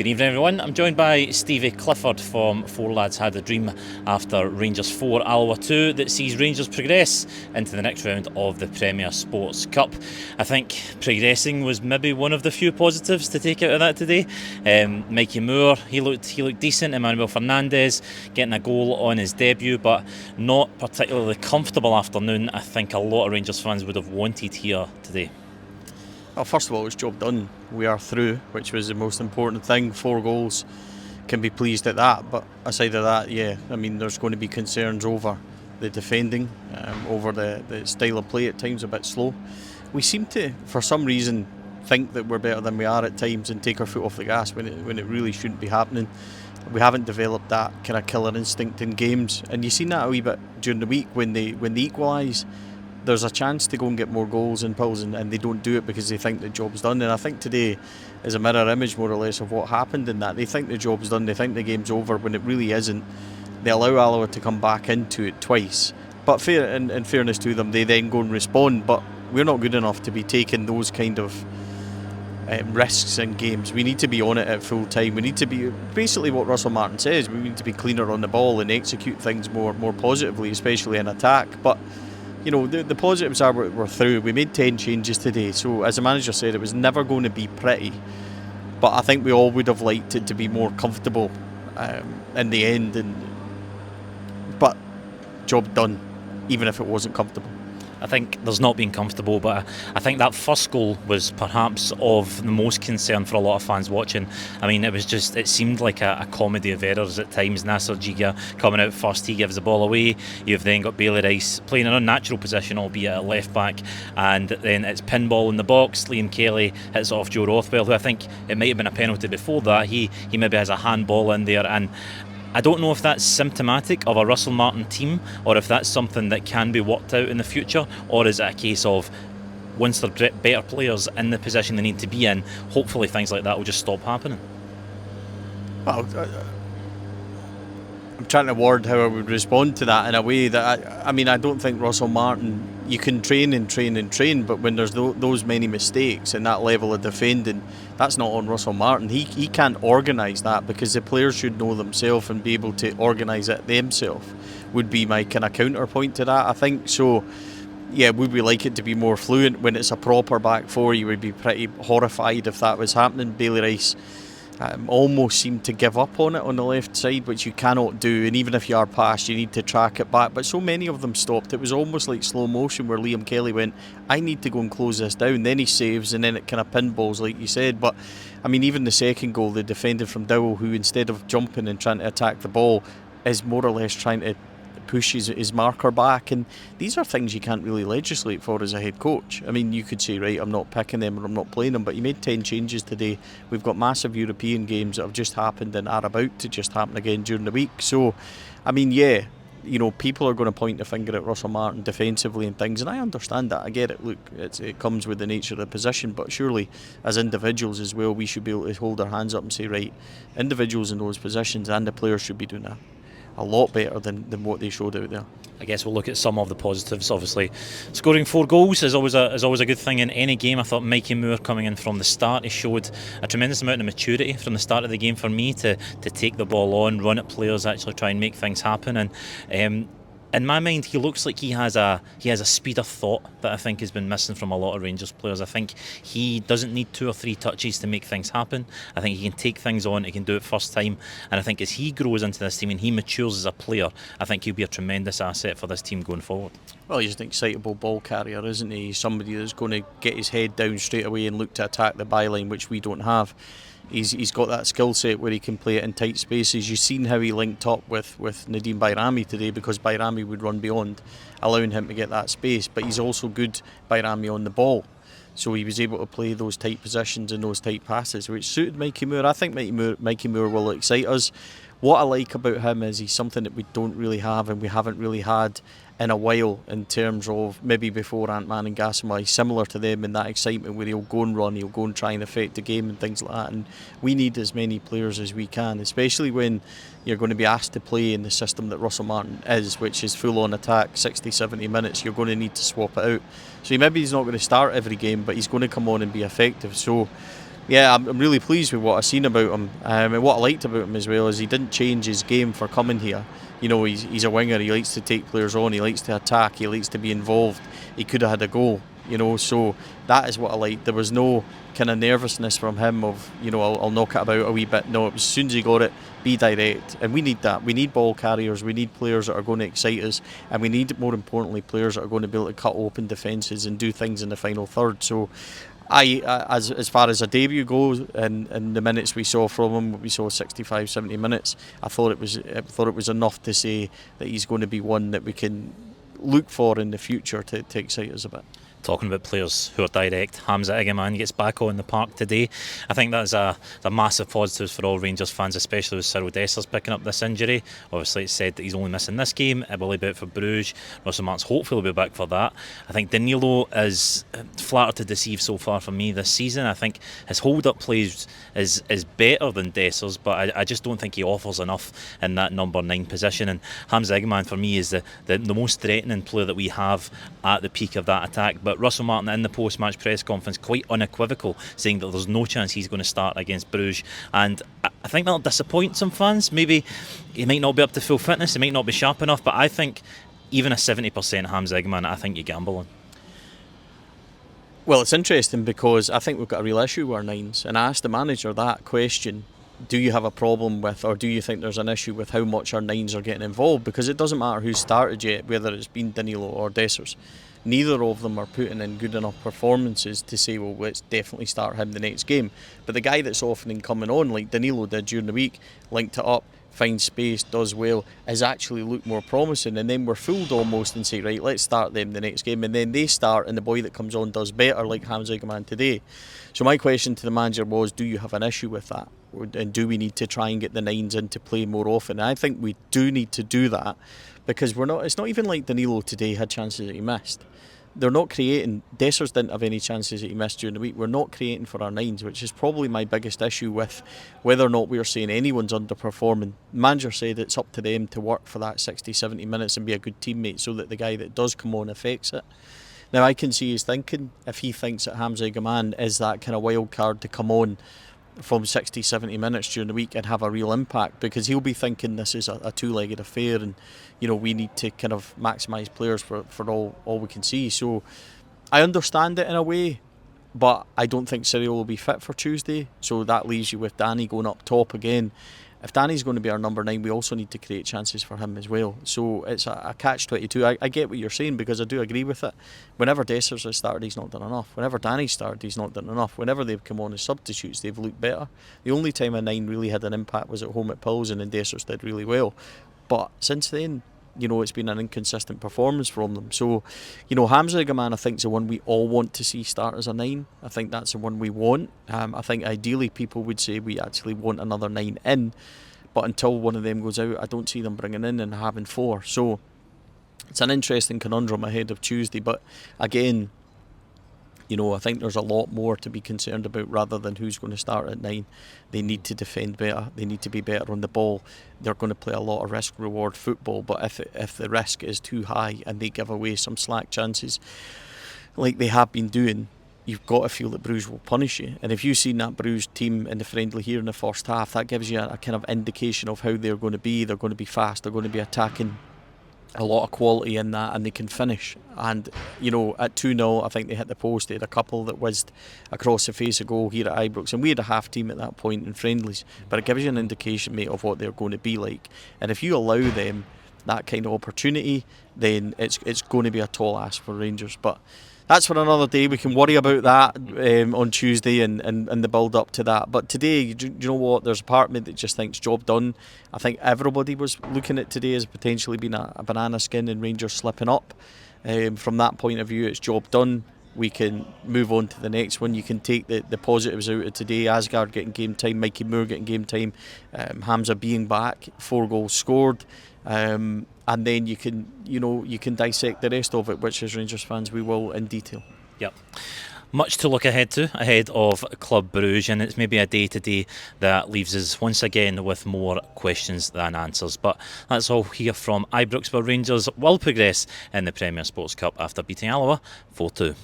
Good evening everyone, I'm joined by Stevie Clifford from Four Lads Had a Dream after Rangers 4, Alloa 2 that sees Rangers progress into the next round of the Premier Sports Cup. I think progressing was maybe one of the few positives to take out of that today. Mikey Mo, he looked decent. Emmanuel Fernandez getting a goal on his debut, but not particularly comfortable afternoon I think a lot of Rangers fans would have wanted here today. Well, first of all, it's job done. We are through, which was the most important thing. 4 goals, can be pleased at that. But aside of that, there's going to be concerns over the defending, over the style of play at times a bit slow. We seem to, for some reason, think that we're better than we are at times and take our foot off the gas when it really shouldn't be happening. We haven't developed that kind of killer instinct in games, and you've seen that a wee bit during the week when they equalise. There's a chance to go and get more goals and pulls, and they don't do it because they think the job's done. And I think today is a mirror image more or less of what happened in that. They think the job's done, they think the game's over when it really isn't. They allow Alloa to come back into it twice, but in fairness to them, they then go and respond. But we're not good enough to be taking those kind of risks in games. We need to be on it at full time. We need to be basically what Russell Martin says. We need to be cleaner on the ball and execute things more positively, especially in attack. But you know, the positives are we're through. We made 10 changes today, so as the manager said, it was never going to be pretty, but I think we all would have liked it to be more comfortable in the end. But job done, even if it wasn't comfortable. I think there's not been comfortable, but I think that first goal was perhaps of the most concern for a lot of fans watching. I mean, it seemed like a comedy of errors at times. Nasser Giga coming out first, he gives the ball away. You've then got Bailey Rice playing an unnatural position, albeit at left back, and then it's pinball in the box. Liam Kelly hits it off Joe Rothwell, who I think it might have been a penalty before that. He maybe has a handball in there, and I don't know if that's symptomatic of a Russell Martin team or if that's something that can be worked out in the future, or is it a case of once there are better players in the position they need to be in, hopefully things like that will just stop happening? Well, I'm trying to word how I would respond to that in a way that I don't think Russell Martin, you can train, but when there's those many mistakes and that level of defending, that's not on Russell Martin. He can't organise that, because the players should know themselves and be able to organise it themselves, would be my kind of counterpoint to that, I think. So yeah, would we like it to be more fluent when it's a proper back four? You would be pretty horrified if that was happening. Bailey Rice almost seemed to give up on it on the left side, which you cannot do, and even if you are past, you need to track it back. But so many of them stopped, it was almost like slow motion, where Liam Kelly went, I need to go and close this down, then he saves, and then it kind of pinballs like you said. But I mean, even the second goal, the defender from Dowell, who instead of jumping and trying to attack the ball is more or less trying to push his marker back, and these are things you can't really legislate for as a head coach. I mean, you could say, right, I'm not picking them or I'm not playing them, but you made 10 changes today. We've got massive European games that have just happened and are about to just happen again during the week. So I mean, yeah, you know, people are going to point the finger at Russell Martin defensively and things, and I understand that, I get it. Look, it comes with the nature of the position, but surely as individuals as well, we should be able to hold our hands up and say, right, individuals in those positions and the players should be doing that a lot better than what they showed out there. I guess we'll look at some of the positives. Obviously, scoring 4 goals is always a good thing in any game. I thought Mikey Mo coming in from the start, he showed a tremendous amount of maturity from the start of the game for me to take the ball on, run at players, actually try and make things happen. And in my mind, he looks like he has a speed of thought that I think has been missing from a lot of Rangers players. I think he doesn't need 2 or 3 touches to make things happen. I think he can take things on, he can do it first time, and I think as he grows into this team and he matures as a player, I think he'll be a tremendous asset for this team going forward. Well, he's an excitable ball carrier, isn't he? He's somebody that's going to get his head down straight away and look to attack the byline, which we don't have. He's got that skill set where he can play it in tight spaces. You've seen how he linked up with Nadeem Bayrami today, because Bayrami would run beyond, allowing him to get that space. But he's also good, Bayrami, on the ball. So he was able to play those tight positions and those tight passes, which suited Mikey Moore. I think Mikey Moore will excite us. What I like about him is he's something that we don't really have and we haven't really had in a while, in terms of maybe before Ant-Man and Gassama. He's similar to them in that excitement where he'll go and run, he'll go and try and affect the game and things like that. And we need as many players as we can, especially when you're going to be asked to play in the system that Russell Martin is, which is full on attack, 60-70 minutes. You're going to need to swap it out. So maybe he's not going to start every game, but he's going to come on and be effective. So Yeah, I'm really pleased with what I've seen about him. And what I liked about him as well is he didn't change his game for coming here. You know, he's a winger. He likes to take players on. He likes to attack. He likes to be involved. He could have had a goal. You know, so that is what I liked. There was no kind of nervousness from him of, you know, I'll knock it about a wee bit. No, it was as soon as he got it, be direct. And we need that. We need ball carriers. We need players that are going to excite us. And we need, more importantly, players that are going to be able to cut open defences and do things in the final third. So as far as a debut goes, and the minutes we saw from him, we saw 65, 70 minutes. I thought it was enough to say that he's going to be one that we can look for in the future to excite us a bit. Talking about players who are direct, Hamza Egeman gets back on the park today. I think that is a massive positive for all Rangers fans, especially with Cyril Dessers picking up this injury. Obviously it's said that he's only missing this game. Will he be out for Bruges? Russell Martin's hopefully will be back for that. I think Danilo is flattered to deceive so far for me this season. I think his hold-up play is better than Dessers, but I just don't think he offers enough in that number 9 position. And Hamza Egeman for me is the most threatening player that we have at the peak of that attack. But Russell Martin in the post-match press conference quite unequivocal, saying that there's no chance he's going to start against Bruges, and I think that'll disappoint some fans. Maybe he might not be up to full fitness, he might not be sharp enough, but I think even a 70% Hamza Egeman, I think you gamble on. Well, it's interesting because I think we've got a real issue with our nines, and I asked the manager that question: do you have a problem with, or do you think there's an issue with how much our nines are getting involved? Because it doesn't matter who's started yet, whether it's been Danilo or Dessers. Neither of them are putting in good enough performances to say, well, let's definitely start him the next game. But the guy that's often coming on, like Danilo did during the week, linked it up, finds space, does well, has actually looked more promising. And then we're fooled almost and say, right, let's start them the next game. And then they start and the boy that comes on does better, like Hamza Egeman today. So my question to the manager was, do you have an issue with that? And do we need to try and get the nines into play more often? And I think we do need to do that, because it's not even like Danilo today had chances that he missed. They're not creating. Dessers didn't have any chances that he missed during the week. We're not creating for our nines, which is probably my biggest issue with whether or not we're saying anyone's underperforming. The manager said it's up to them to work for that 60, 70 minutes and be a good teammate so that the guy that does come on affects it. Now I can see his thinking. If he thinks that Hamza Egeman is that kind of wild card to come on from 60, 70 minutes during the week and have a real impact, because he'll be thinking this is a two-legged affair, and you know, we need to kind of maximise players for all we can see. So I understand it in a way, but I don't think Cyril will be fit for Tuesday, so that leaves you with Danny going up top again. If Danny's going to be our number 9, we also need to create chances for him as well. So it's a catch-22. I get what you're saying, because I do agree with it. Whenever Dessers has started, he's not done enough. Whenever Danny started, he's not done enough. Whenever they've come on as substitutes, they've looked better. The only time a 9 really had an impact was at home at Pilsen, and Dessers did really well. But since then, you know, it's been an inconsistent performance from them. So, you know, Hamza Egeman, I think, is the one we all want to see start as a 9. I think that's the one we want. I think ideally people would say we actually want another 9 in, but until one of them goes out, I don't see them bringing in and having 4. So it's an interesting conundrum ahead of Tuesday. But again, you know, I think there's a lot more to be concerned about rather than who's going to start at 9. They need to defend better. They need to be better on the ball. They're going to play a lot of risk-reward football, but if the risk is too high and they give away some slack chances like they have been doing, you've got to feel that Bruges will punish you. And if you've seen that Bruges team in the friendly here in the first half, that gives you a kind of indication of how they're going to be. They're going to be fast. They're going to be attacking. A lot of quality in that, and they can finish. And you know, at 2-0, I think they hit the post. They had a couple that whizzed across the face of goal here at Ibrox, and we had a half team at that point in friendlies. But it gives you an indication, mate, of what they're going to be like. And if you allow them that kind of opportunity, then it's going to be a tall ask for Rangers. But that's for another day. We can worry about that on Tuesday and the build up to that. But today, do you know what? There's a part of me that just thinks job done. I think everybody was looking at today as potentially being a banana skin and Rangers slipping up. From that point of view, it's job done. We can move on to the next one. You can take the positives out of today. Asgard getting game time, Mikey Mo getting game time, Hamza being back, 4 goals scored. And then you can dissect the rest of it, which as Rangers fans we will in detail. Yep. Much to look ahead of Club Bruges, and it's maybe a day today that leaves us once again with more questions than answers. But that's all here from Ibrox, where Rangers will progress in the Premier Sports Cup after beating Alloa 4-2.